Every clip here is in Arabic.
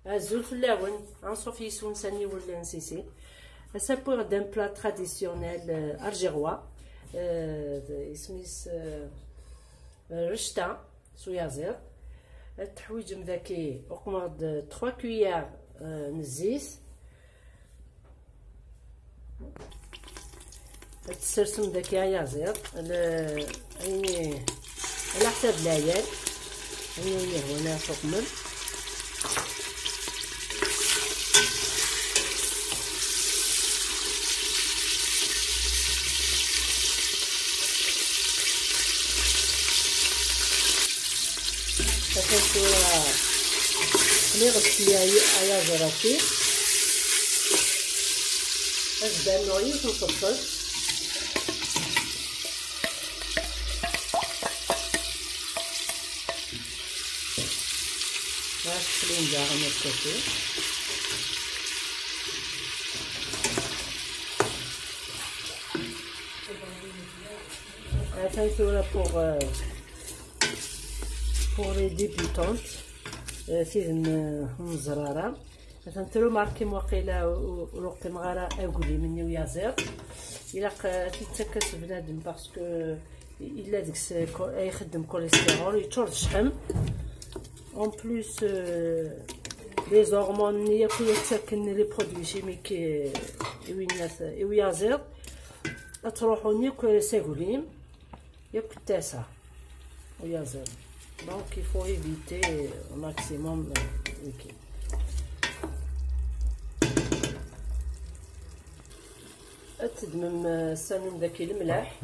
Azul flaouen, ansouf yissoun sani wala nsisi. Ça pour d'un plat traditionnel algérois. اسميس رشتا سويازير. التحويج مذاكي وقمض 3 كويار نزيت. تسرسم ذاك يازير يعني على حساب العيال يعني هنا تكمل تكون لغسلي يازيراتي أبدا نوعي ونفصل نخليهم داغنا الكوتي هاي ثورة pour les débutantes فيهم زرارة مثلا ترو ماركي واقيلا وقت مغارة اقولي مني ويازير الا تيتسكس بنادم باسكو الا ديك يخدم كوليسترول يتشرب الشحم اون بلوس لي زورمون ياكل يتسكن لي برودوي شيميك ويازير تروحو نيك ساغوليم ياكل التاسع ويازير donc il faut éviter au maximum okay. تدمم السمن داكي الملاح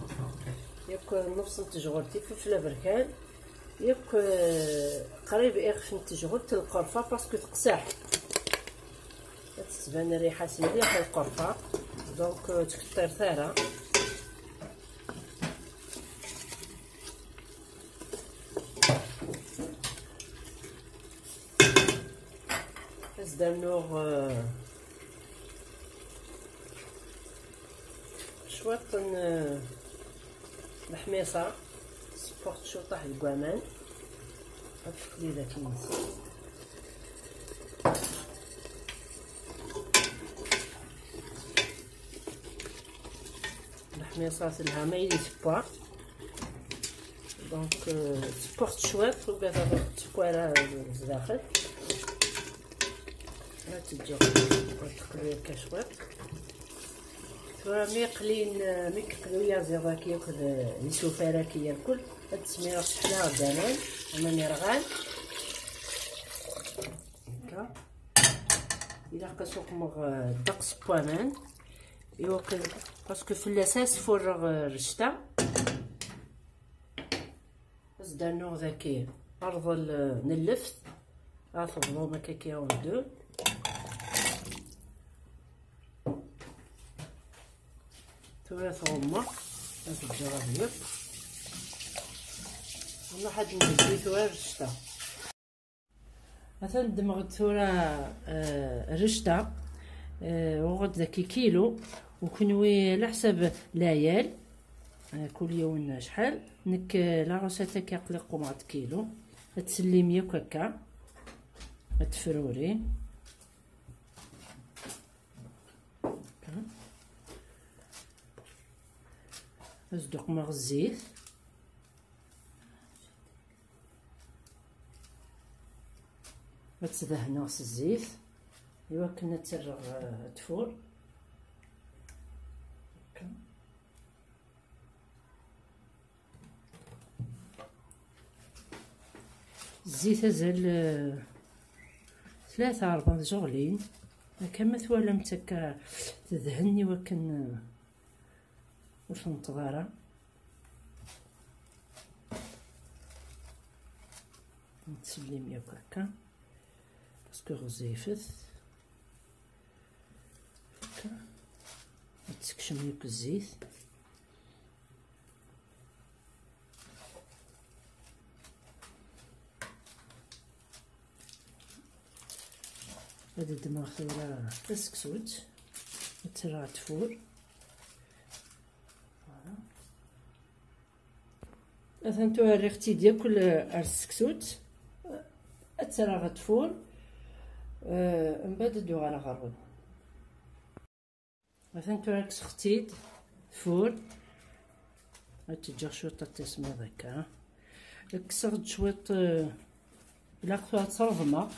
ياك نص تجغرتي فلفله بركان ياك قريب يخف التجغر القرفه باسكو تقساح تتبان الريحه مليحه القرفه دونك تكثر ثاره دانوغ شويه الحميصه سبورت شو طاح الكوامان هادشي داك النص الحميصه لها مايلي تبوا دونك سبورت شويه وكذا تبوا لداخل تجي تقلي كشوط مي قلين مي كيقليو يازيغ كياكل يشوفها كي ياكل هاد التسميره شحنا غدانان انا نيرغان هكا الا كتوقمغ دقس بوامان يوكل باسكو في الاساس فرغ رشتا زدانو ذاكي ارض نلفت افضلو ما كاكياو دو ثلاث غمة هاد الجرابيب والله حد نزيد ثوار الشتا مثلا دمغت ثورة رشتا وغد ذاكي كيلو وكنوي على حساب العيال كل يوم شحال نك لاروساتا كيقلق قمعة كيلو تسلي ياك هكا تفروري نصدق مغ الزيت تدهنو الزيت ايوا كنا تسرغ تفور الزيت ازال 3-4 زغلين كما ثوالا متكا تدهني وكن واش نتغارى نتسلم ياك هكا باسكو غزيفت هكا نتسكشم ياك الزيت هادي الدماغ ثورة تسكسوت ترى تفور مثلا توريختي ديال كل السكسوت ترى غتفور بعد ندوي على غرب. مثلا راك سختيت فور تجي شويه التسميد هكا، كسرت شويه الا تصرف ما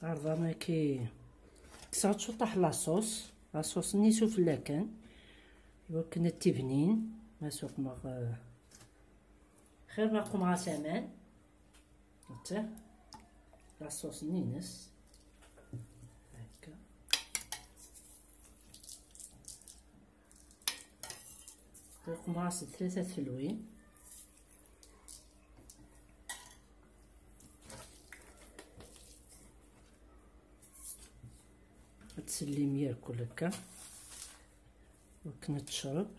عرضه ما كي كسرت شويه طاح لاصوص نيسو في اللاكان يمكن التبنين ما سوق ما خير ما قوم مع سامان حتى لاصوص نينس هكا. القماص 3 فلوين تسلي ياكل هكا وكنا تشرب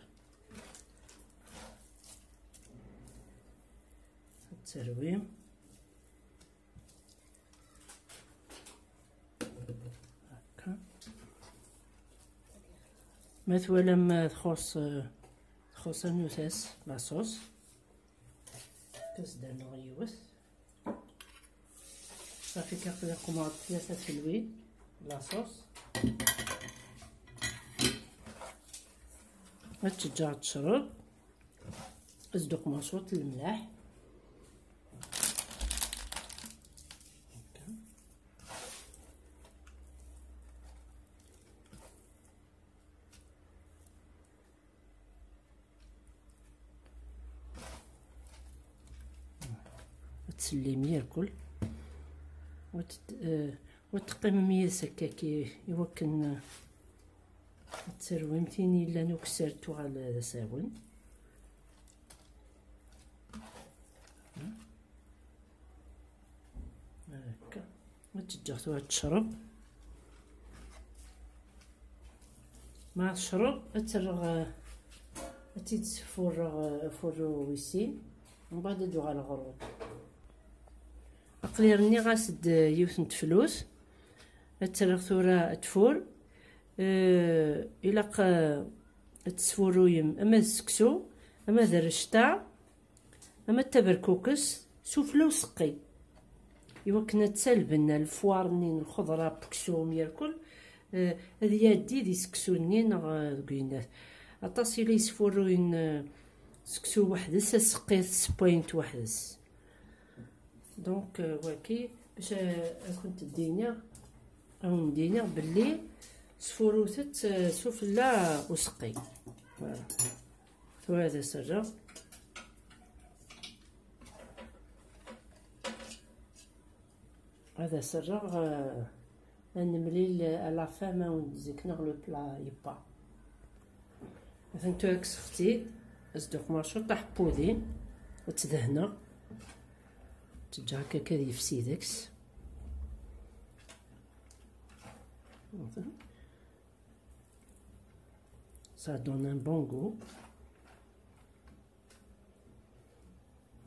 الترويم هكا. مثلا ما تخص النوساس لاصوص كاس درنا غيوث صافي كنقدر قماط 3 فلوين لاصوص تجي تشرب اصدق مشروط الملاح تسلي ياكل وتقيم ميز هكاكي يمكن تسرويمتيني الا نو كسرتو على ساون هكا وتجي تشرب مع الشرب ترغ فور ويسين ومن بعد ندوي على الغروب. عقلي راني غاسد يوث نتفلوس ترغ ثورة تفور إلا تسفورويم اما السكسو اما درشتا اما التبركوكس سفلى وسقي يمكن تسلبنا الفوار نين الخضره بكسوم ياكل هذه يدي دي سكسو نين كينا اطاس الى يسفوروين سكسو وحدس سقيت سبوينت وحدس دونك واكي باش كنت دينا او ندينا باللي سفوروثت سفلى وسقي فوالا. وهذا سر هذا سر نملي على فما ونزيك نغلو بلا يبا مثلا توكس اختي اصدق مارشو طاح بودين وتدهنا تجي هكا كذي في سيدكس ça donne un bon goût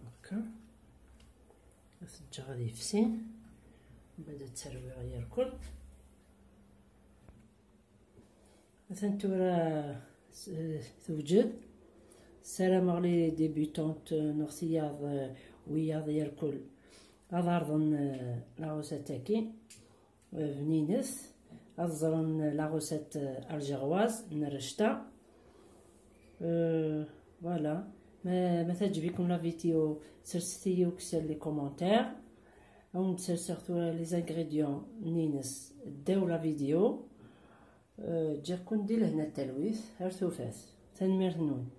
هكا تجي غادي يفسي بدا الترويع ياكل مثلا تورا توجد السلام على ديبيوتونت نغسياض وياض ياكل أضرضن لاغوساتاكي بنينس أضرن لاغوسات الجغواز نرشتا فوالا. ما تعجبكم لا فيديو سرستيو كسر لي كومونتير او نسرسختو لي زانغريديون نينس داو لا فيديو جاكم دير هنا التلويث هرتو فاس تنمير نون.